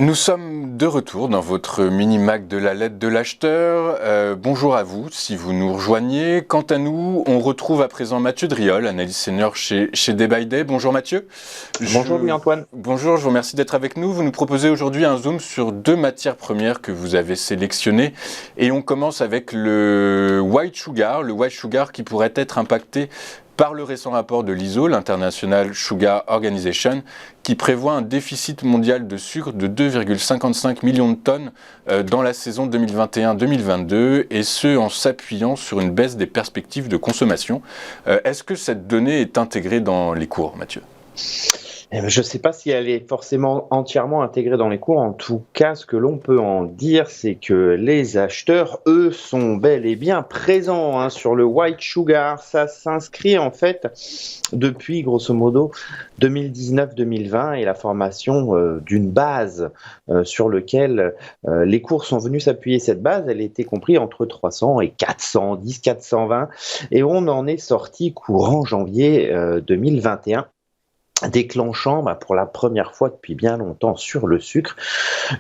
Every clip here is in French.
Nous sommes de retour dans votre mini-mac de la lettre de l'acheteur. Bonjour à vous si vous nous rejoignez. Quant à nous, on retrouve à présent Mathieu Driol, analyste senior chez Day by Day. Bonjour Mathieu. Bonjour Louis-Antoine. Bonjour, je vous remercie d'être avec nous. Vous nous proposez aujourd'hui un zoom sur deux matières premières que vous avez sélectionnées. Et on commence avec le white sugar qui pourrait être impacté par le récent rapport de l'ISO, l'International Sugar Organization, qui prévoit un déficit mondial de sucre de 2,55 millions de tonnes dans la saison 2021-2022, et ce en s'appuyant sur une baisse des perspectives de consommation. Est-ce que cette donnée est intégrée dans les cours, Mathieu ? Je ne sais pas si elle est forcément entièrement intégrée dans les cours. En tout cas, ce que l'on peut en dire, c'est que les acheteurs, eux, sont bel et bien présents sur le white sugar. Ça s'inscrit en fait depuis, grosso modo, 2019-2020 et la formation d'une base sur laquelle les cours sont venus s'appuyer. Cette base, elle était comprise entre 300 et 410, 420. Et on en est sorti courant janvier 2021. Déclenchant pour la première fois depuis bien longtemps sur le sucre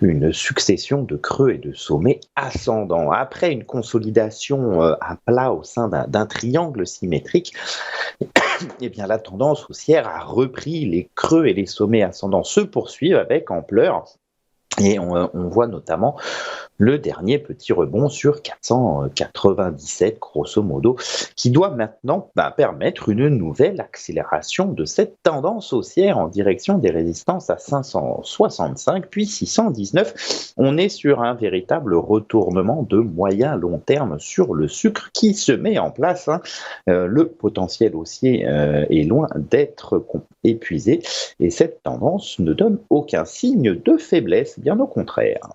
une succession de creux et de sommets ascendants. Après une consolidation à plat au sein d'un triangle symétrique, eh bien, la tendance haussière a repris. Les creux et les sommets ascendants se poursuivent avec ampleur. Et on voit notamment le dernier petit rebond sur 497, grosso modo, qui doit maintenant permettre une nouvelle accélération de cette tendance haussière en direction des résistances à 565 puis 619. On est sur un véritable retournement de moyen long terme sur le sucre qui se met en place. Le potentiel haussier est loin d'être épuisé et cette tendance ne donne aucun signe de faiblesse, bien au contraire.